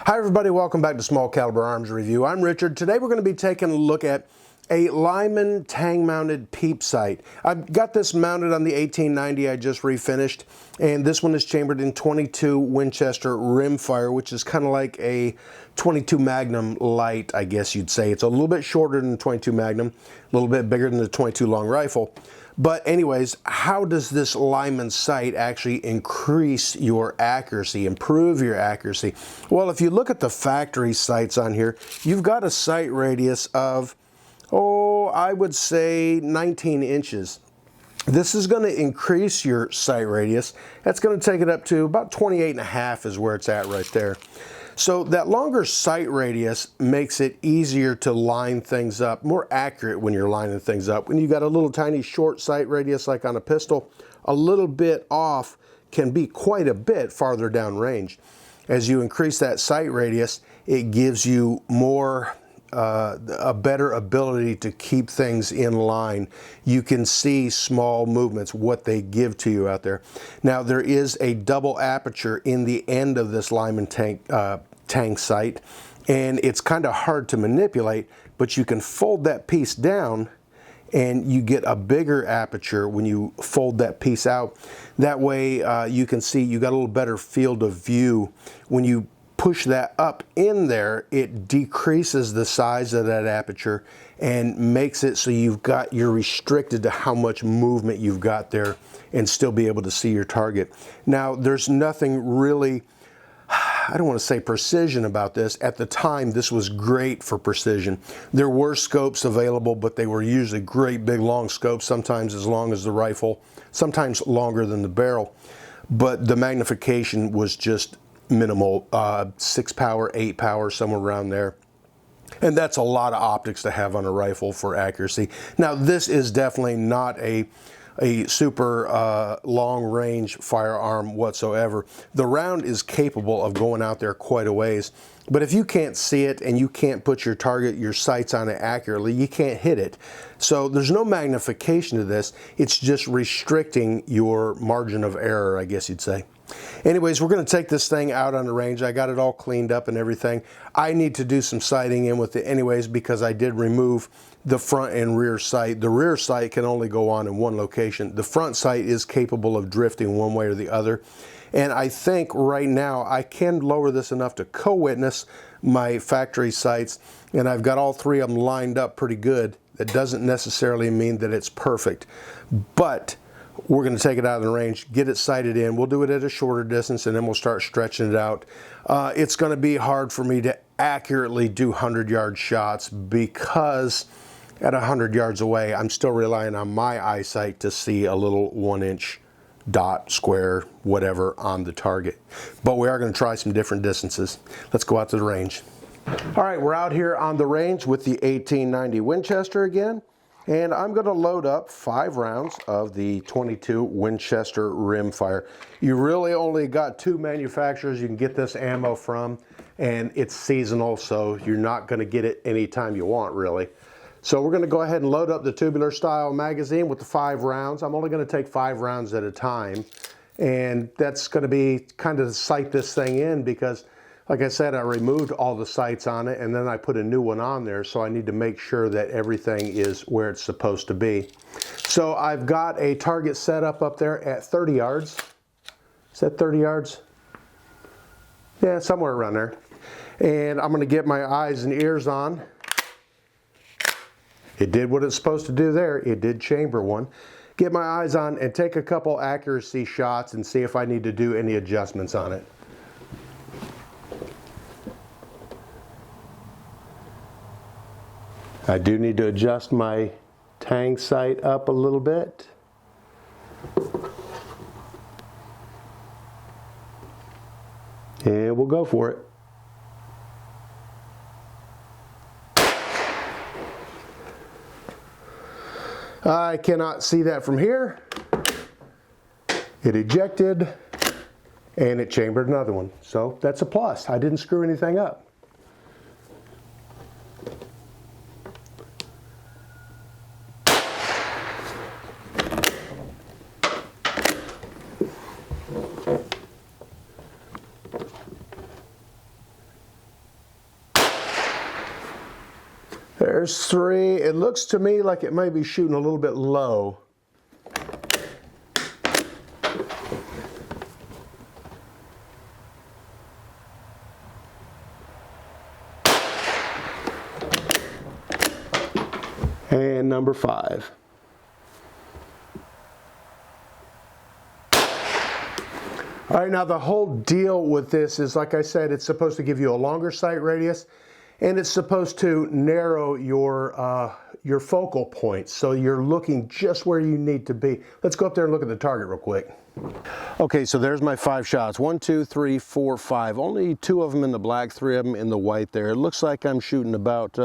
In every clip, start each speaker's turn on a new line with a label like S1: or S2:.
S1: Hi everybody, welcome back to Small Caliber Arms Review. I'm Richard. Today we're going to be taking a look at a Lyman tang mounted peep sight. I've got this mounted on the 1890 I just refinished, and this one is chambered in 22 Winchester rimfire, which is kind of like a 22 Magnum light, I guess you'd say. It's a little bit shorter than the 22 Magnum, a little bit bigger than the 22 long rifle. But anyways, how does this Lyman sight actually increase your accuracy, improve your accuracy? Well, if you look at the factory sights on here, you've got a sight radius of, I would say 19 inches. This is going to increase your sight radius. That's going to take it up to about 28.5 is where it's at right there. So that longer sight radius makes it easier to line things up, more accurate when you're lining things up. When you got a little tiny short sight radius like on a pistol, a little bit off can be quite a bit farther down range. As you increase that sight radius, it gives you more a better ability to keep things in line. You can see small movements, what they give to you out there. Now there is a double aperture in the end of this Lyman tang sight, and it's kind of hard to manipulate, but you can fold that piece down and you get a bigger aperture when you fold that piece out. That way you can see, you got a little better field of view. When you push that up in there, it decreases the size of that aperture and makes it so you're restricted to how much movement you've got there and still be able to see your target. Now, there's nothing really, I don't want to say precision about this. At the time, this was great for precision. There were scopes available, but they were usually great big long scopes, sometimes as long as the rifle, sometimes longer than the barrel. But the magnification was just minimal, 6 power, 8 power, somewhere around there. And that's a lot of optics to have on a rifle for accuracy. Now, this is definitely not a super long range firearm whatsoever. The round is capable of going out there quite a ways, but if you can't see it and you can't put your target, your sights on it accurately, you can't hit it. So there's no magnification to this. It's just restricting your margin of error, I guess you'd say. Anyways, we're going to take this thing out on the range. I got it all cleaned up and everything. I need to do some sighting in with it anyways, because I did remove the front and rear sight. The rear sight can only go on in one location. The front sight is capable of drifting one way or the other. And I think right now I can lower this enough to co-witness my factory sights, and I've got all three of them lined up pretty good. That doesn't necessarily mean that it's perfect, but we're going to take it out of the range, get it sighted in. We'll do it at a shorter distance, and then we'll start stretching it out. It's going to be hard for me to accurately do 100-yard shots, because at 100 yards away, I'm still relying on my eyesight to see a little 1-inch dot, square, whatever on the target. But we are going to try some different distances. Let's go out to the range. All right, we're out here on the range with the 1890 Winchester again. And I'm going to load up 5 rounds of the 22 Winchester rimfire. You really only got 2 manufacturers you can get this ammo from, and it's seasonal, so you're not going to get it anytime you want, really. So we're going to go ahead and load up the tubular style magazine with the 5 rounds. I'm only going to take 5 rounds at a time, and that's going to be kind of to sight this thing in, because like I said, I removed all the sights on it and then I put a new one on there, so I need to make sure that everything is where it's supposed to be. So I've got a target set up there at 30 yards. Is that 30 yards? Yeah, somewhere around there. And I'm going to get my eyes and ears on. It did what it's supposed to do there. It did chamber one. Get my eyes on and take a couple accuracy shots and see if I need to do any adjustments on it. I do need to adjust my tang sight up a little bit. And we'll go for it. I cannot see that from here. It ejected and it chambered another one. So that's a plus. I didn't screw anything up. There's 3. It looks to me like it may be shooting a little bit low. And number 5. All right, now the whole deal with this is, like I said, it's supposed to give you a longer sight radius, and it's supposed to narrow your focal point, so you're looking just where you need to be. Let's go up there and look at the target real quick. Okay, so there's my 5 shots. 1, 2, 3, 4, 5. Only 2 of them in the black, 3 of them in the white there. It looks like I'm shooting about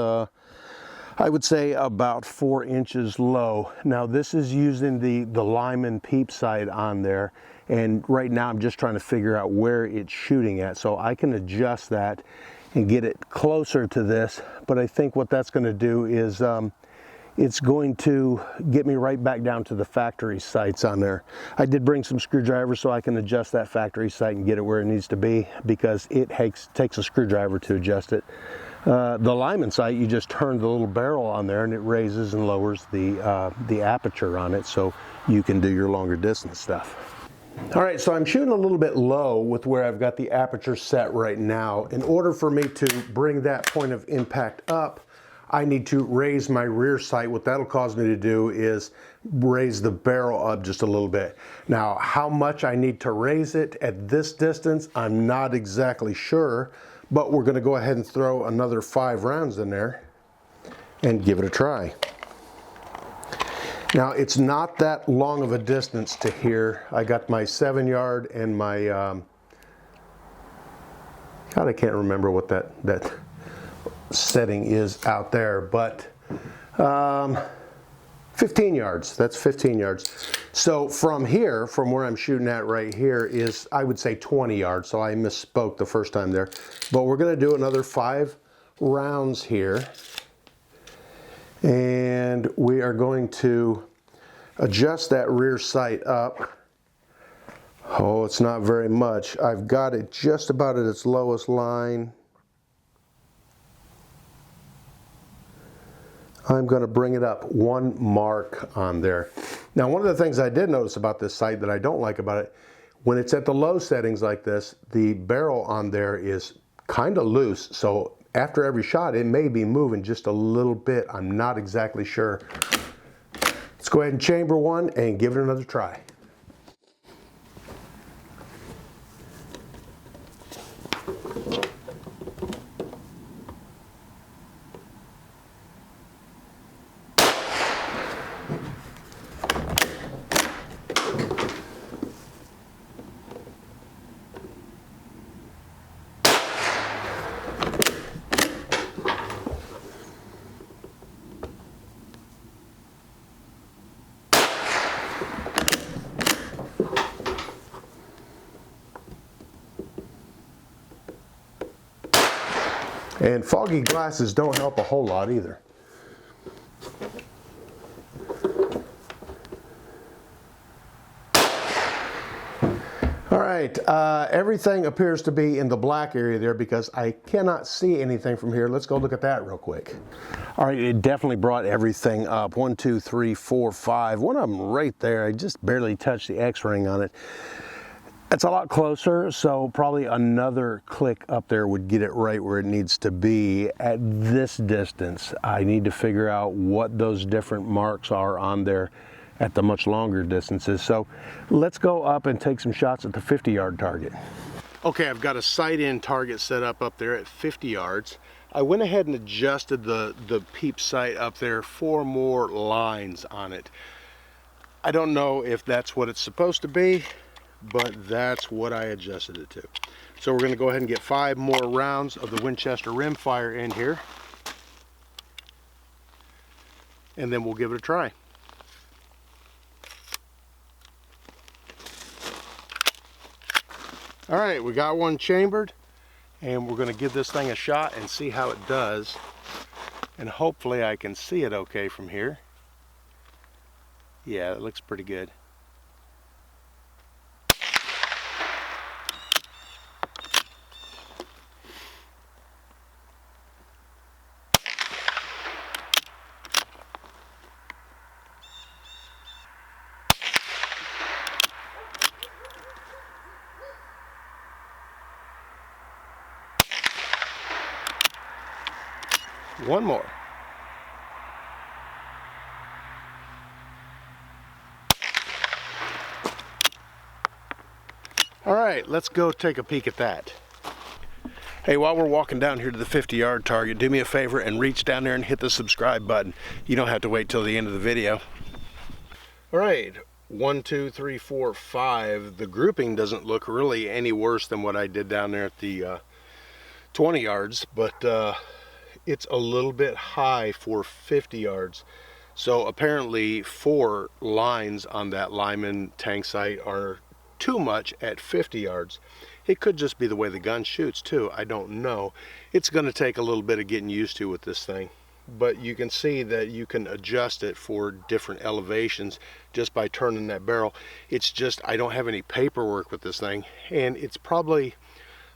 S1: I would say about 4 inches low. Now this is using the Lyman Peep Sight on there, and right now I'm just trying to figure out where it's shooting at, so I can adjust that and get it closer to this. But I think what that's going to do is it's going to get me right back down to the factory sights on there. I did bring some screwdrivers so I can adjust that factory sight and get it where it needs to be, because it takes a screwdriver to adjust it. The Lyman sight, you just turn the little barrel on there and it raises and lowers the aperture on it, so you can do your longer distance stuff. All right, so I'm shooting a little bit low with where I've got the aperture set right now. In order for me to bring that point of impact up, I need to raise my rear sight. What that'll cause me to do is raise the barrel up just a little bit. Now, how much I need to raise it at this distance, I'm not exactly sure, but we're going to go ahead and throw another 5 rounds in there and give it a try. Now, it's not that long of a distance to here. I got my 7-yard and my, God, I can't remember what that setting is out there, but 15 yards. That's 15 yards. So from here, from where I'm shooting at right here, is, I would say, 20 yards. So I misspoke the first time there. But we're going to do another 5 rounds here. And we are going to adjust that rear sight up. Oh, it's not very much. I've got it just about at its lowest line. I'm going to bring it up 1 mark on there. Now, one of the things I did notice about this sight that I don't like about it, when it's at the low settings like this, the barrel on there is kind of loose. So after every shot, it may be moving just a little bit. I'm not exactly sure. Let's go ahead and chamber 1 and give it another try. And foggy glasses don't help a whole lot either. All right, everything appears to be in the black area there because I cannot see anything from here. Let's go look at that real quick. All right, it definitely brought everything up. 1, 2, 3, 4, 5. One of them right there, I just barely touched the X-ring on it. It's a lot closer, so probably another click up there would get it right where it needs to be. At this distance, I need to figure out what those different marks are on there at the much longer distances. So let's go up and take some shots at the 50-yard target. Okay, I've got a sight-in target set up there at 50 yards. I went ahead and adjusted the Peep Sight up there 4 more lines on it. I don't know if that's what it's supposed to be, but that's what I adjusted it to. So we're going to go ahead and get 5 more rounds of the Winchester rimfire in here, and then we'll give it a try. All right, we got one chambered, and we're going to give this thing a shot and see how it does, and hopefully I can see it okay from here. Yeah, it looks pretty good. One more. All right, let's go take a peek at that. Hey, while we're walking down here to the 50-yard target, do me a favor and reach down there and hit the subscribe button. You don't have to wait till the end of the video. All right, 1, 2, 3, 4, 5. The grouping doesn't look really any worse than what I did down there at the 20 yards, but it's a little bit high for 50 yards. So apparently 4 lines on that Lyman tang sight are too much at 50 yards. It could just be the way the gun shoots too, I don't know. It's going to take a little bit of getting used to with this thing, but you can see that you can adjust it for different elevations just by turning that barrel. It's just I don't have any paperwork with this thing, and it's probably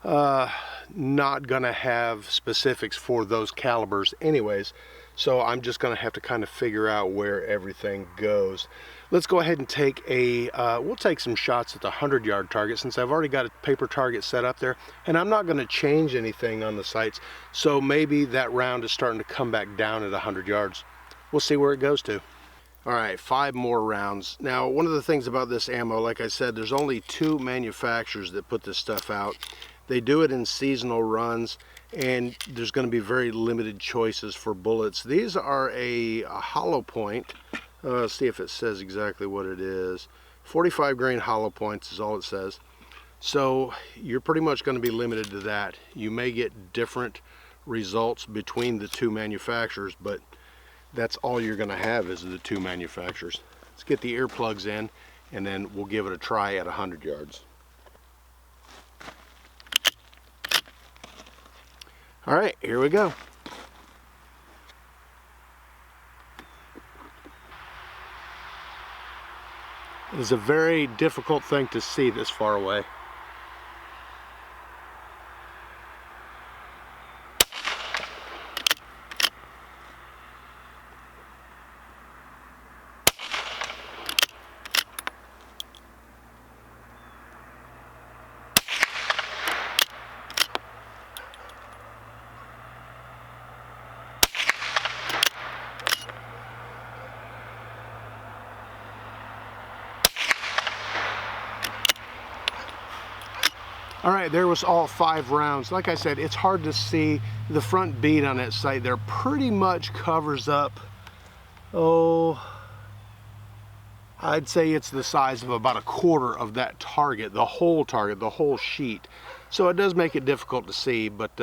S1: not gonna have specifics for those calibers anyways, so I'm just gonna have to kind of figure out where everything goes. Let's go ahead and take a we'll take some shots at the 100-yard target, since I've already got a paper target set up there, and I'm not going to change anything on the sights, so maybe that round is starting to come back down at 100 yards. We'll see where it goes to. All right, 5 more rounds. Now, one of the things about this ammo, like I said, there's only 2 manufacturers that put this stuff out. They do it in seasonal runs, and there's going to be very limited choices for bullets. These are a hollow point. Let's see if it says exactly what it is. 45 grain hollow points is all it says. So you're pretty much going to be limited to that. You may get different results between the 2 manufacturers, but that's all you're going to have is the 2 manufacturers. Let's get the earplugs in, and then we'll give it a try at 100 yards. All right, here we go. It is a very difficult thing to see this far away. All right, there was all 5 rounds. Like I said, it's hard to see the front bead on that sight there. Pretty much covers up, I'd say it's the size of about 1/4 of that target, the whole sheet. So it does make it difficult to see, but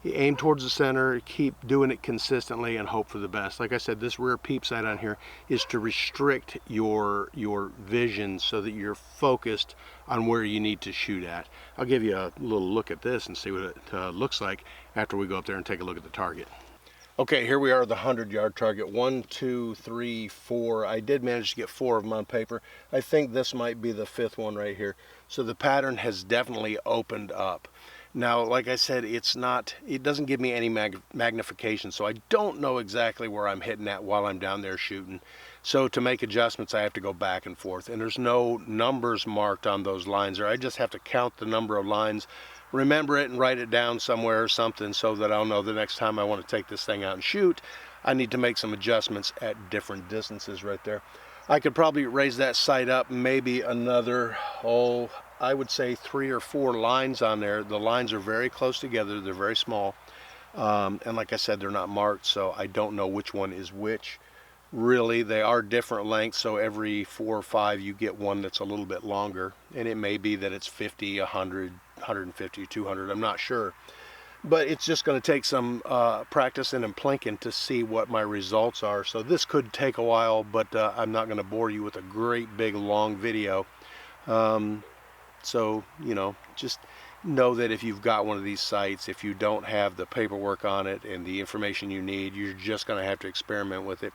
S1: you aim towards the center, keep doing it consistently, and hope for the best. Like I said, this rear peep sight on here is to restrict your vision so that you're focused on where you need to shoot at. I'll give you a little look at this and see what it looks like after we go up there and take a look at the target. Okay, here we are at the 100-yard target. 1, 2, 3, 4. I did manage to get 4 of them on paper. I think this might be the 5th one right here. So the pattern has definitely opened up. Now, like I said, it doesn't give me any magnification, so I don't know exactly where I'm hitting at while I'm down there shooting. So to make adjustments, I have to go back and forth, and there's no numbers marked on those lines there. I just have to count the number of lines, remember it, and write it down somewhere or something so that I'll know the next time I want to take this thing out and shoot, I need to make some adjustments at different distances right there. I could probably raise that sight up maybe another, I would say 3 or 4 lines on there. The lines are very close together, they're very small, and like I said, they're not marked, so I don't know which one is which. Really, they are different lengths, so every 4 or 5 you get one that's a little bit longer, and it may be that it's 50, 100, 150, 200, I'm not sure. But it's just going to take some practicing and plinking to see what my results are. So this could take a while, but I'm not going to bore you with a great big long video. So, you know, just know that if you've got one of these sites, if you don't have the paperwork on it and the information you need, you're just going to have to experiment with it.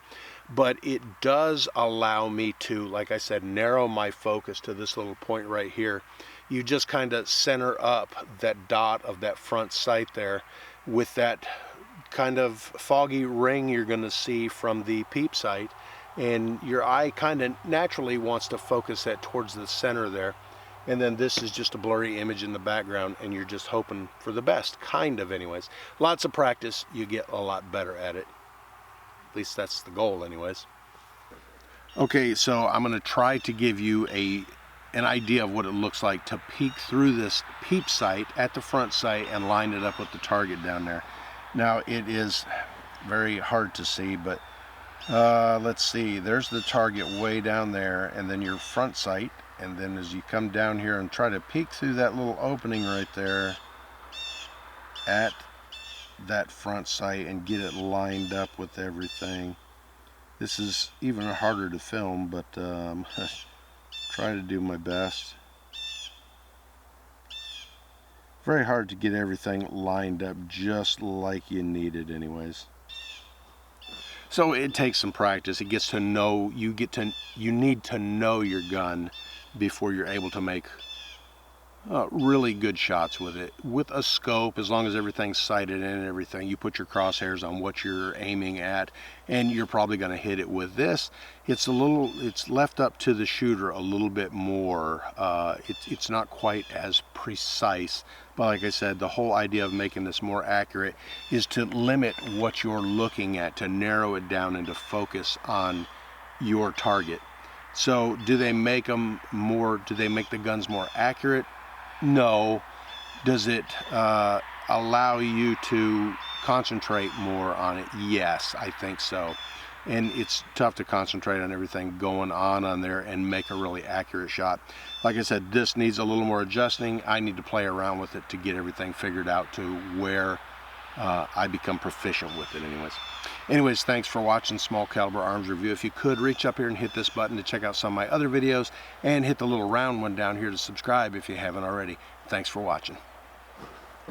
S1: But it does allow me to, like I said, narrow my focus to this little point right here. You just kind of center up that dot of that front sight there with that kind of foggy ring you're going to see from the peep sight, and your eye kind of naturally wants to focus that towards the center there. and then this is just a blurry image in the background, and you're just hoping for the best, kind of anyways. Lots of practice, you get a lot better at it. At least that's the goal anyways. Okay, so I'm going to try to give you an idea of what it looks like to peek through this peep sight at the front sight and line it up with the target down there. Now it is very hard to see, but let's see, there's the target way down there, and then your front sight, and then as you come down here and try to peek through that little opening right there at that front sight and get it lined up with everything. This is even harder to film, but try to do my best. Very hard to get everything lined up just like you need it anyways. So it takes some practice. It gets to know, you need to know your gun before you're able to make really good shots with it. With a scope, as long as everything's sighted in and everything, you put your crosshairs on what you're aiming at, and you're probably going to hit it. With this, it's left up to the shooter a little bit more. It's not quite as precise, but like I said, the whole idea of making this more accurate is to limit what you're looking at, to narrow it down and to focus on your target. So do they make them more, do they make the guns more accurate? No. Does it allow you to concentrate more on it? Yes, I think so. And it's tough to concentrate on everything going on there and make a really accurate shot. Like I said, this needs a little more adjusting. I need to play around with it to get everything figured out to where I become proficient with it anyways. Thanks for watching Small Caliber Arms Review. If you could, reach up here and hit this button to check out some of my other videos, and hit the little round one down here to subscribe if you haven't already. Thanks for watching.